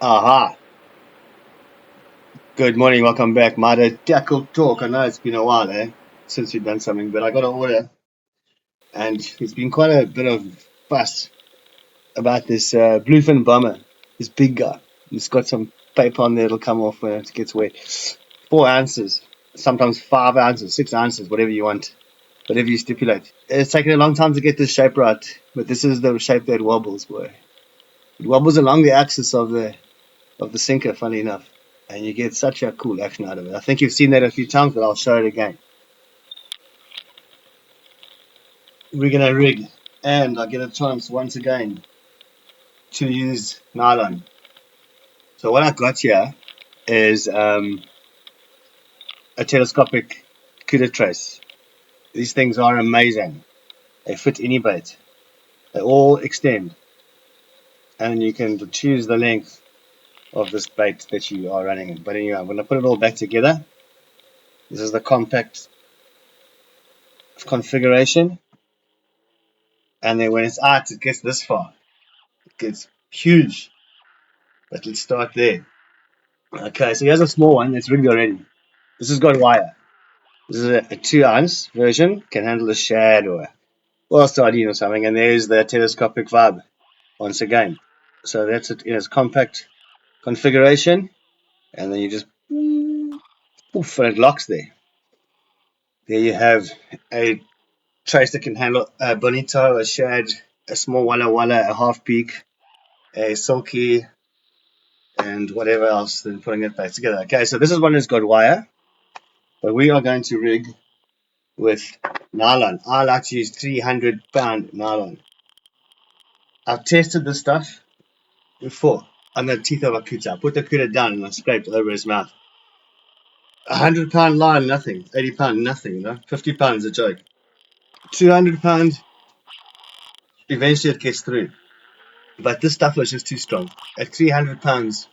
Aha. Good morning. Welcome back. MYDO Tackle Talk. I know it's been a while, since we've done something, but I got an order, and it's been quite a bit of fuss about this Bluefin Bomber, this big guy. It's got some paper on there. It'll come off when it gets wet. 4 ounces, sometimes 5 ounces, 6 ounces, whatever you want, whatever you stipulate. It's taken a long time to get this shape right, but this is the shape that wobbles, boy. It wobbles along the axis of the sinker, funny enough. And you get such a cool action out of it. I think you've seen that a few times, but I'll show it again. We're going to rig, and I get a chance once again to use nylon. So what I've got here is a telescopic couta trace. These things are amazing. They fit any bait. They all extend, and you can choose the length of this bait that you are running in. But anyway, I'm going to put it all back together. This is the compact configuration. And then when it's out, it gets this far. It gets huge. But let's start there. Okay, so here's a small one. It's rigged already. This has got wire. This is a 2 ounce version. Can handle a shad or a sardine or something. And there's the telescopic vibe once again. So that's it in its compact configuration. And then you just poof, and it locks there. There you have a trace that can handle a bonito, a shad, a small walla walla, a half peak, a silky, and whatever else, then putting it back together. Okay, so this is one that's got wire, but we are going to rig with nylon. I like to use 300-pound nylon. I've tested this stuff before on the teeth of a couta. I put the couta down and I scraped over his mouth. 100-pound line, nothing. 80-pound, nothing. 50-pound is a joke. 200-pound, eventually it gets through. But this stuff was just too strong. At 300 pounds,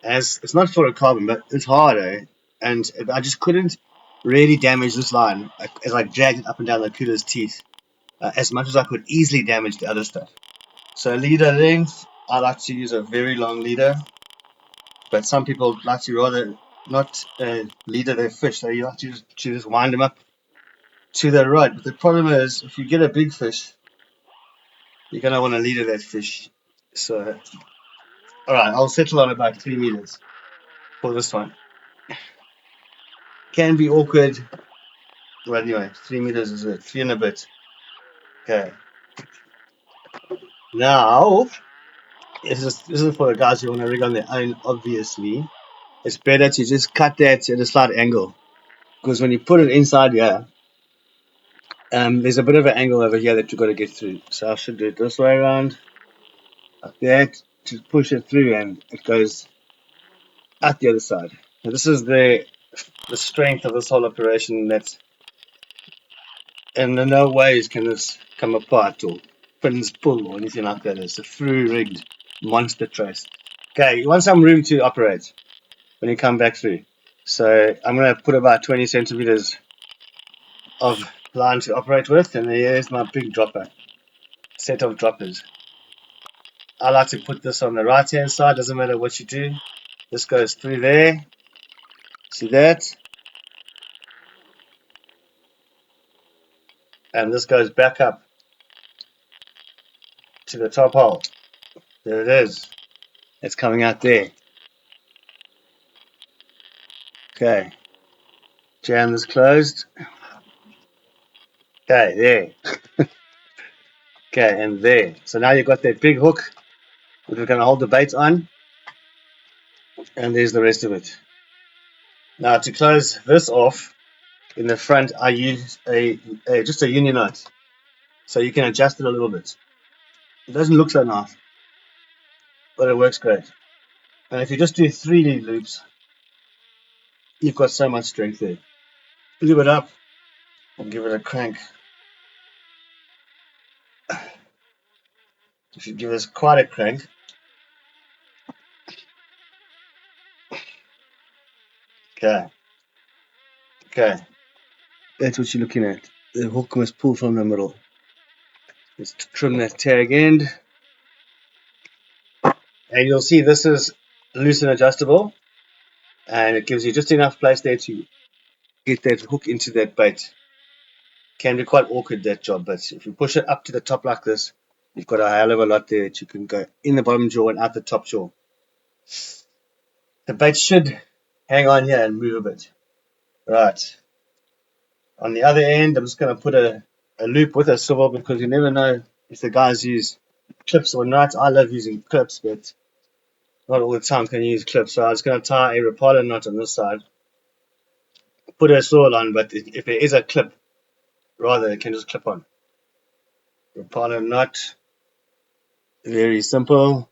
it's not fluorocarbon, but it's hard, and I just couldn't really damage this line as I dragged it up and down the coutar's teeth as much as I could easily damage the other stuff. So leader length, I like to use a very long leader, but some people like to rather not leader their fish. They like to just wind them up to the rod. But the problem is, if you get a big fish, you're going to want to leader that fish. So, alright, I'll settle on about 3 meters for this one. Can be awkward. Well, anyway, 3 meters is it. 3 and a bit. Okay. Now, this is for the guys who want to rig on their own, obviously. It's better to just cut that at a slight angle. Because when you put it inside here, there's a bit of an angle over here that you've got to get through. So I should do it this way around, like that, to push it through, and it goes out the other side. Now, this is the strength of this whole operation. That's in no ways can this come apart or pins pull or anything like that. It's a through rigged monster trace. Okay, you want some room to operate when you come back through. So I'm going to put about 20 centimeters of line to operate with, and here's my big dropper set of droppers. I like to put this on the right hand side, doesn't matter what you do. This goes through there. See that? And this goes back up to the top hole. There it is. It's coming out there. Okay. Jam this closed. Okay, there. Okay, and there. So now you've got that big hook, which we're going to hold the bait on. And there's the rest of it. Now to close this off, in the front I use just a union knot. So you can adjust it a little bit. It doesn't look so nice, but it works great. And if you just do 3D loops, you've got so much strength there. Lube it up and give it a crank. If you give us quite a crank, okay, that's what you're looking at. The hook must pull from the middle. Let's trim that tag end, and you'll see this is loose and adjustable, and it gives you just enough place there to get that hook into that bait. Can be quite awkward, that job, but if you push it up to the top like this, you've got a hell of a lot there that you can go in the bottom jaw and out the top jaw. The bait should hang on here and move a bit. Right. On the other end, I'm just going to put a loop with a swivel because you never know if the guys use clips or not. I love using clips, but not all the time can you use clips. So I'm just going to tie a Rapala knot on this side, put a swivel on, but if there is a clip, rather, it can just clip on. Rapala knot, very simple.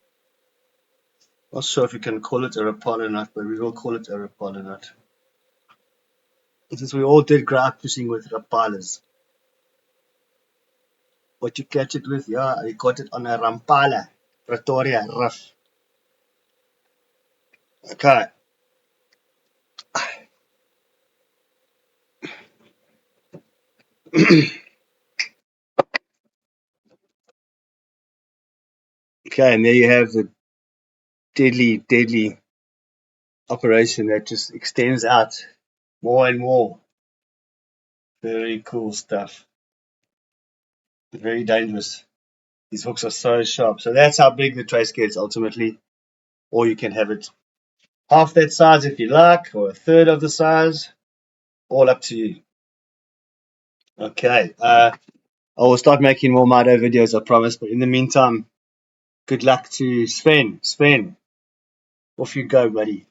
Not sure if you can call it a Rapala knot, but we will call it a Rapala knot. Since we all did grow up fishing with Rapalas. What you catch it with? Yeah, I caught it on a Rampala, Pretoria rough. Okay. Okay, and there you have the deadly, deadly operation that just extends out more and more. Very cool stuff. Very dangerous. These hooks are so sharp. So that's how big the trace gets ultimately. Or you can have it half that size if you like, or a third of the size. All up to you. Okay. I will start making more MYDO videos, I promise. But in the meantime, good luck to Sven. Sven, off you go, buddy.